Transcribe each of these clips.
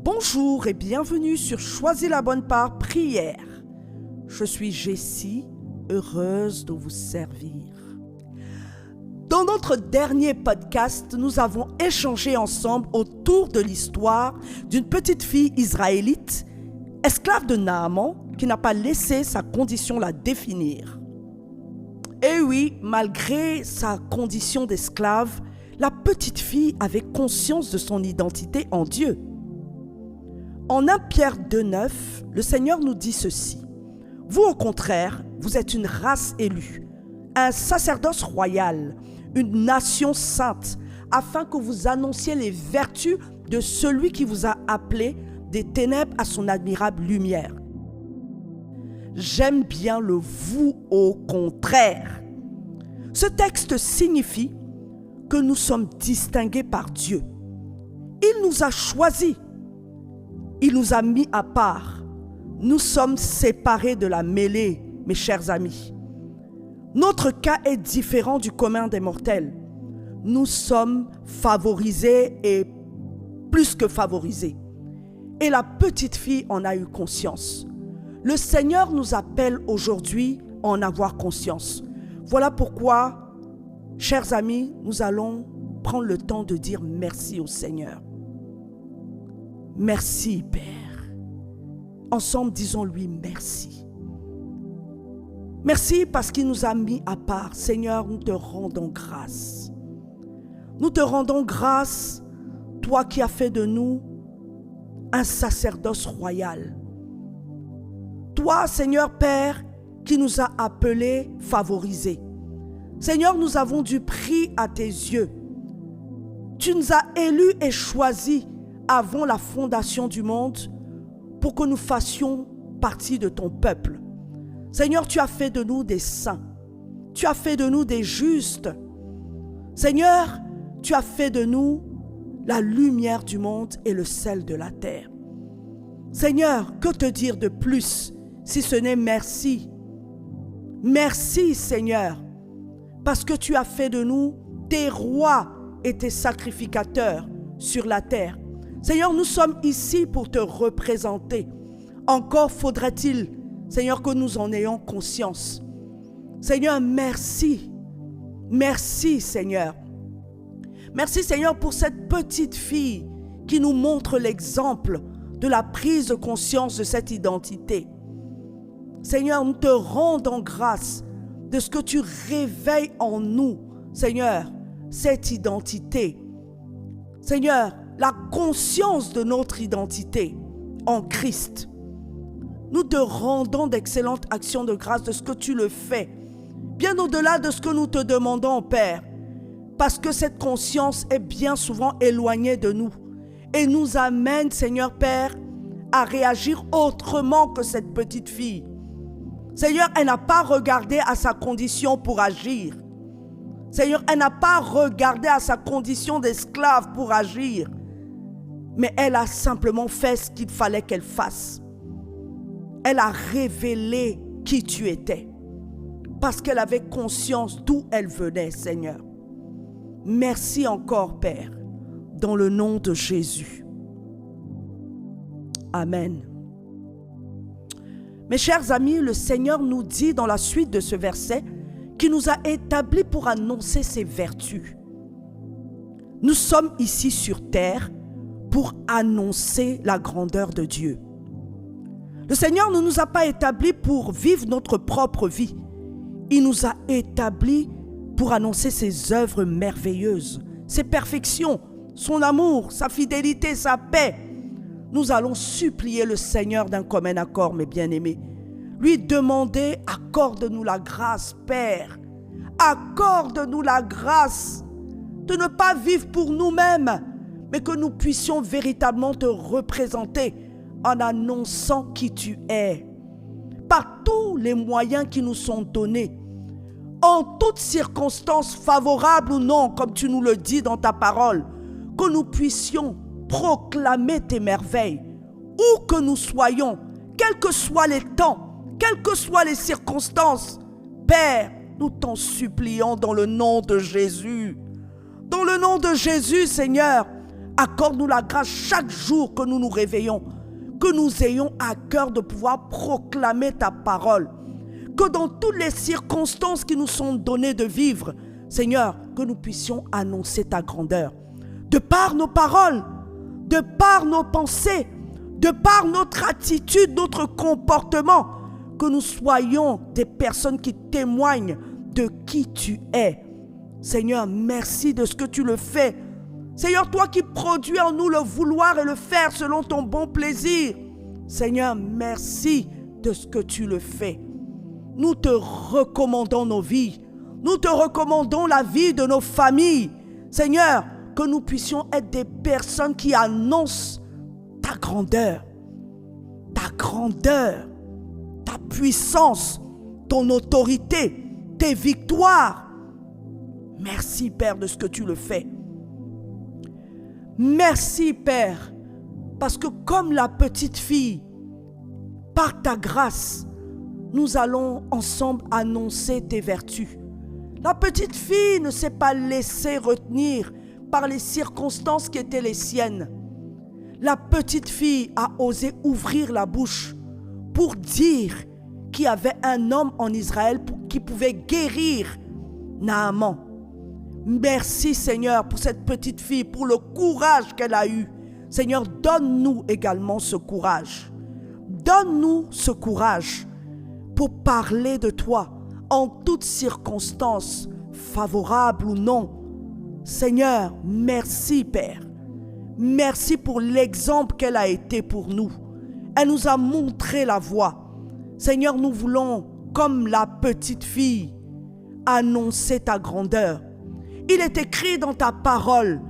Bonjour et bienvenue sur Choisis la bonne part prière. Je suis Jessie, heureuse de vous servir. Dans notre dernier podcast, nous avons échangé ensemble autour de l'histoire d'une petite fille israélite, esclave de Naaman, qui n'a pas laissé sa condition la définir. Et oui, malgré sa condition d'esclave, la petite fille avait conscience de son identité en Dieu. En 1 Pierre 2,9, le Seigneur nous dit ceci. « Vous, au contraire, vous êtes une race élue, un sacerdoce royal, une nation sainte, afin que vous annonciez les vertus de celui qui vous a appelé des ténèbres à son admirable lumière. » J'aime bien le « vous, au contraire ». Ce texte signifie que nous sommes distingués par Dieu. Il nous a choisis. Il nous a mis à part. Nous sommes séparés de la mêlée, mes chers amis. Notre cas est différent du commun des mortels. Nous sommes favorisés et plus que favorisés. Et la petite fille en a eu conscience. Le Seigneur nous appelle aujourd'hui à en avoir conscience. Voilà pourquoi, chers amis, nous allons prendre le temps de dire merci au Seigneur. Merci, Père. Ensemble, disons-lui merci. Merci parce qu'il nous a mis à part. Seigneur, nous te rendons grâce. Nous te rendons grâce, toi qui as fait de nous un sacerdoce royal. Toi, Seigneur Père, qui nous a appelés favorisés. Seigneur, nous avons du prix à tes yeux. Tu nous as élus et choisis avant la fondation du monde pour que nous fassions partie de ton peuple. Seigneur, tu as fait de nous des saints. Tu as fait de nous des justes. Seigneur, tu as fait de nous la lumière du monde et le sel de la terre. Seigneur, que te dire de plus si ce n'est merci? Merci, Seigneur, parce que tu as fait de nous tes rois et tes sacrificateurs sur la terre. Seigneur, nous sommes ici pour te représenter. Encore faudrait-il, Seigneur, que nous en ayons conscience. Seigneur, merci. Merci, Seigneur. Merci, Seigneur, pour cette petite fille qui nous montre l'exemple de la prise de conscience de cette identité. Seigneur, nous te rendons grâce de ce que tu réveilles en nous, Seigneur, cette identité. Seigneur, la conscience de notre identité en Christ. Nous te rendons d'excellentes actions de grâce de ce que tu le fais, bien au-delà de ce que nous te demandons, Père, parce que cette conscience est bien souvent éloignée de nous et nous amène, Seigneur Père, à réagir autrement que cette petite fille. Seigneur, elle n'a pas regardé à sa condition pour agir. Seigneur, elle n'a pas regardé à sa condition d'esclave pour agir. Mais elle a simplement fait ce qu'il fallait qu'elle fasse. Elle a révélé qui tu étais. Parce qu'elle avait conscience d'où elle venait, Seigneur. Merci encore, Père, dans le nom de Jésus. Amen. Mes chers amis, le Seigneur nous dit dans la suite de ce verset qu'il nous a établis pour annoncer ses vertus. Nous sommes ici sur terre pour annoncer la grandeur de Dieu. Le Seigneur ne nous a pas établis pour vivre notre propre vie. Il nous a établis pour annoncer ses œuvres merveilleuses, ses perfections, son amour, sa fidélité, sa paix. Nous allons supplier le Seigneur d'un commun accord, mes bien-aimés. Lui demander, accorde-nous la grâce, Père. Accorde-nous la grâce de ne pas vivre pour nous-mêmes, mais que nous puissions véritablement te représenter en annonçant qui tu es. Par tous les moyens qui nous sont donnés, en toutes circonstances favorables ou non, comme tu nous le dis dans ta parole, que nous puissions proclamer tes merveilles, où que nous soyons, quels que soient les temps, quelles que soient les circonstances. Père, nous t'en supplions dans le nom de Jésus. Dans le nom de Jésus, Seigneur, Accorde-nous la grâce chaque jour que nous nous réveillons, que nous ayons à cœur de pouvoir proclamer ta parole. Que dans toutes les circonstances qui nous sont données de vivre, Seigneur, que nous puissions annoncer ta grandeur. De par nos paroles, de par nos pensées, de par notre attitude, notre comportement, que nous soyons des personnes qui témoignent de qui tu es. Seigneur, merci de ce que tu le fais. Seigneur, toi qui produis en nous le vouloir et le faire selon ton bon plaisir. Seigneur, merci de ce que tu le fais. Nous te recommandons nos vies. Nous te recommandons la vie de nos familles. Seigneur, que nous puissions être des personnes qui annoncent ta grandeur, ta puissance, ton autorité, tes victoires. Merci, Père, de ce que tu le fais. Merci, Père, parce que comme la petite fille, par ta grâce, nous allons ensemble annoncer tes vertus. La petite fille ne s'est pas laissée retenir par les circonstances qui étaient les siennes. La petite fille a osé ouvrir la bouche pour dire qu'il y avait un homme en Israël qui pouvait guérir Naaman. Merci Seigneur pour cette petite fille, pour le courage qu'elle a eu. Seigneur, donne-nous également ce courage. Donne-nous ce courage pour parler de toi en toutes circonstances, favorables ou non. Seigneur, merci Père. Merci pour l'exemple qu'elle a été pour nous. Elle nous a montré la voie. Seigneur, nous voulons, comme la petite fille, annoncer ta grandeur. Il est écrit dans ta parole,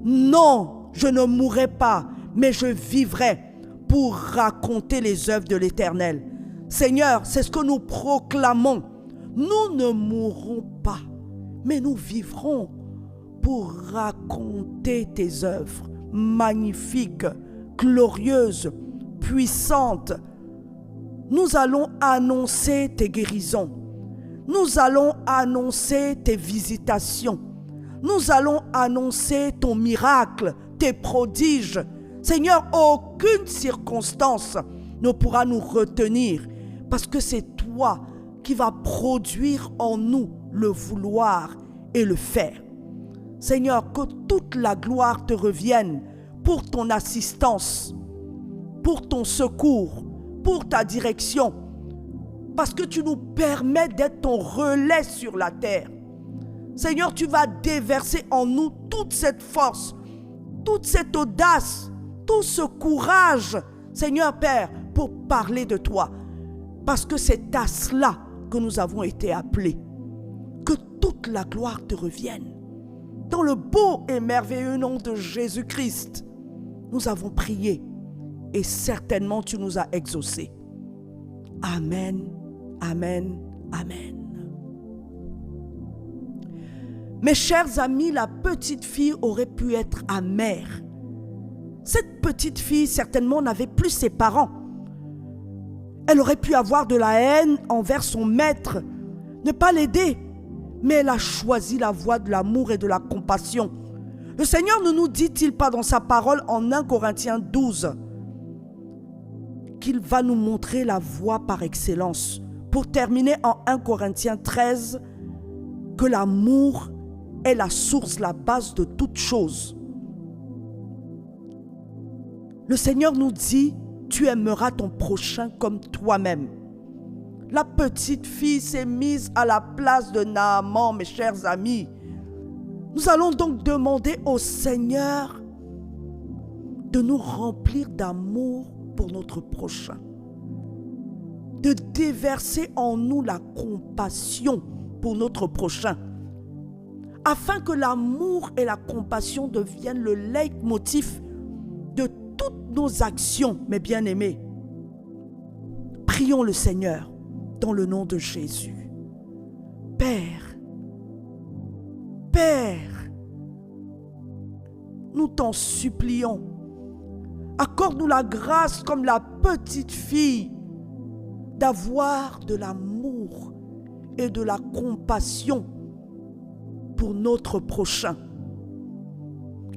non, je ne mourrai pas, mais je vivrai pour raconter les œuvres de l'Éternel. Seigneur, c'est ce que nous proclamons. Nous ne mourrons pas, mais nous vivrons pour raconter tes œuvres magnifiques, glorieuses, puissantes. Nous allons annoncer tes guérisons. Nous allons annoncer tes visitations. Nous allons annoncer ton miracle, tes prodiges. Seigneur, aucune circonstance ne pourra nous retenir parce que c'est toi qui vas produire en nous le vouloir et le faire. Seigneur, que toute la gloire te revienne pour ton assistance, pour ton secours, pour ta direction, parce que tu nous permets d'être ton relais sur la terre. Seigneur, tu vas déverser en nous toute cette force, toute cette audace, tout ce courage, Seigneur Père, pour parler de toi. Parce que c'est à cela que nous avons été appelés. Que toute la gloire te revienne. Dans le beau et merveilleux nom de Jésus-Christ, nous avons prié et certainement tu nous as exaucés. Amen, amen, amen. Mes chers amis, la petite fille aurait pu être amère. Cette petite fille, certainement, n'avait plus ses parents. Elle aurait pu avoir de la haine envers son maître, ne pas l'aider. Mais elle a choisi la voie de l'amour et de la compassion. Le Seigneur ne nous dit-il pas dans sa parole en 1 Corinthiens 12 qu'il va nous montrer la voie par excellence. Pour terminer en 1 Corinthiens 13, que l'amour est la source, la base de toute chose. Le Seigneur nous dit, tu aimeras ton prochain comme toi-même. La petite fille s'est mise à la place de Naaman, mes chers amis. Nous allons donc demander au Seigneur de nous remplir d'amour pour notre prochain, de déverser en nous la compassion pour notre prochain, afin que l'amour et la compassion deviennent le leitmotiv de toutes nos actions, mes bien-aimés. Prions le Seigneur dans le nom de Jésus. Père, Père, nous t'en supplions, accorde-nous la grâce comme la petite fille d'avoir de l'amour et de la compassion pour notre prochain.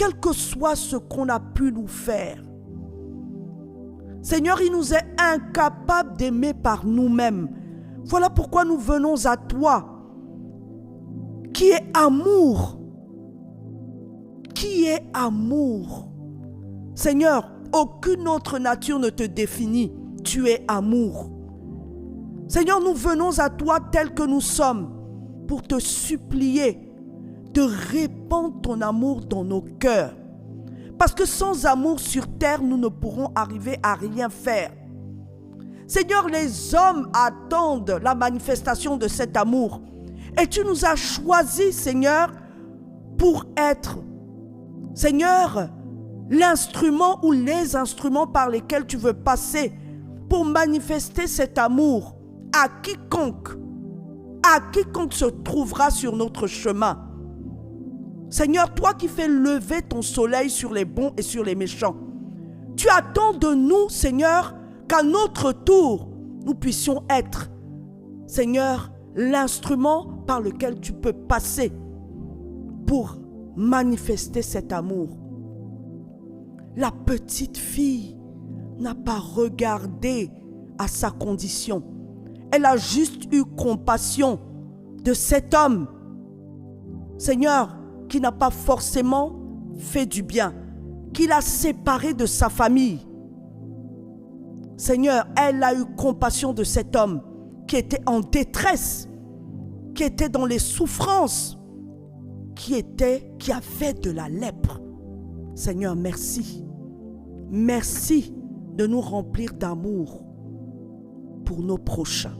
quel que soit ce qu'on a pu nous faire. Seigneur, il nous est incapable d'aimer par nous-mêmes. Voilà pourquoi nous venons à toi, qui est amour. Qui est amour. Seigneur, aucune autre nature ne te définit. Tu es amour. Seigneur, nous venons à toi tels que nous sommes pour te supplier de répandre ton amour dans nos cœurs. Parce que sans amour sur terre, nous ne pourrons arriver à rien faire. Seigneur, les hommes attendent la manifestation de cet amour. Et tu nous as choisis, Seigneur, pour être, Seigneur, l'instrument ou les instruments par lesquels tu veux passer pour manifester cet amour à quiconque se trouvera sur notre chemin. Seigneur, toi qui fais lever ton soleil sur les bons et sur les méchants, tu attends de nous, Seigneur, qu'à notre tour, nous puissions être, Seigneur, l'instrument par lequel tu peux passer pour manifester cet amour. La petite fille n'a pas regardé à sa condition. Elle a juste eu compassion de cet homme, Seigneur, qui n'a pas forcément fait du bien, qui l'a séparé de sa famille. Seigneur, elle a eu compassion de cet homme qui était en détresse, qui était dans les souffrances, qui avait de la lèpre. Seigneur, merci. Merci de nous remplir d'amour pour nos prochains,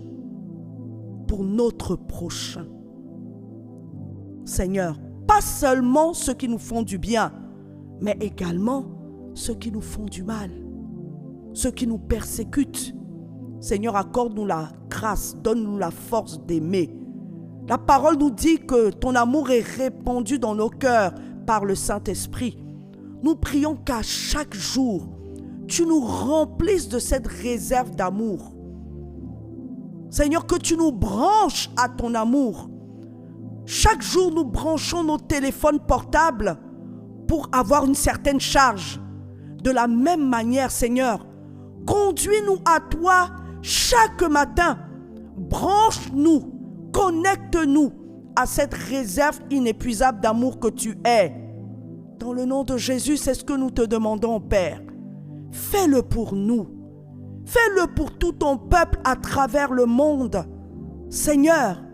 pour notre prochain. Seigneur, pas seulement ceux qui nous font du bien, mais également ceux qui nous font du mal, ceux qui nous persécutent. Seigneur, accorde-nous la grâce, donne-nous la force d'aimer. La parole nous dit que ton amour est répandu dans nos cœurs par le Saint-Esprit. Nous prions qu'à chaque jour, tu nous remplisses de cette réserve d'amour. Seigneur, que tu nous branches à ton amour. Chaque jour, nous branchons nos téléphones portables pour avoir une certaine charge. De la même manière, Seigneur, conduis-nous à toi chaque matin. Branche-nous, connecte-nous à cette réserve inépuisable d'amour que tu es. Dans le nom de Jésus, c'est ce que nous te demandons, Père. Fais-le pour nous. Fais-le pour tout ton peuple à travers le monde. Seigneur,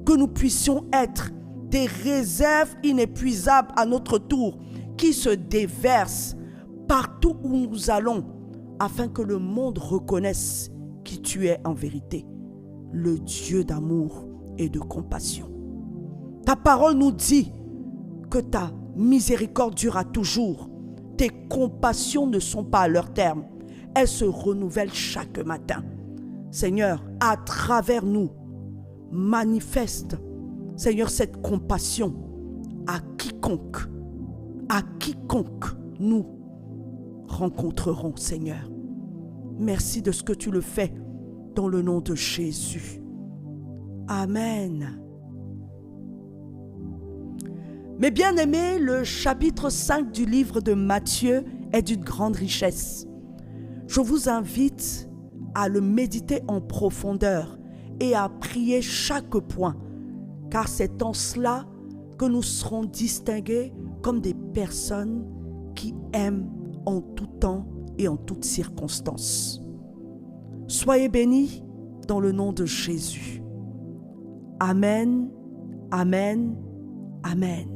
que nous puissions être des réserves inépuisables à notre tour, qui se déversent partout où nous allons, afin que le monde reconnaisse qui tu es en vérité, le Dieu d'amour et de compassion. Ta parole nous dit que ta miséricorde durera toujours. Tes compassions ne sont pas à leur terme. Elles se renouvellent chaque matin. Seigneur, à travers nous, manifeste, Seigneur, cette compassion à quiconque nous rencontrerons, Seigneur. Merci de ce que tu le fais dans le nom de Jésus. Amen. Mes bien-aimés, le chapitre 5 du livre de Matthieu est d'une grande richesse. Je vous invite à le méditer en profondeur et à prier chaque point, car c'est en cela que nous serons distingués comme des personnes qui aiment en tout temps et en toutes circonstances. Soyez bénis dans le nom de Jésus. Amen, amen, amen.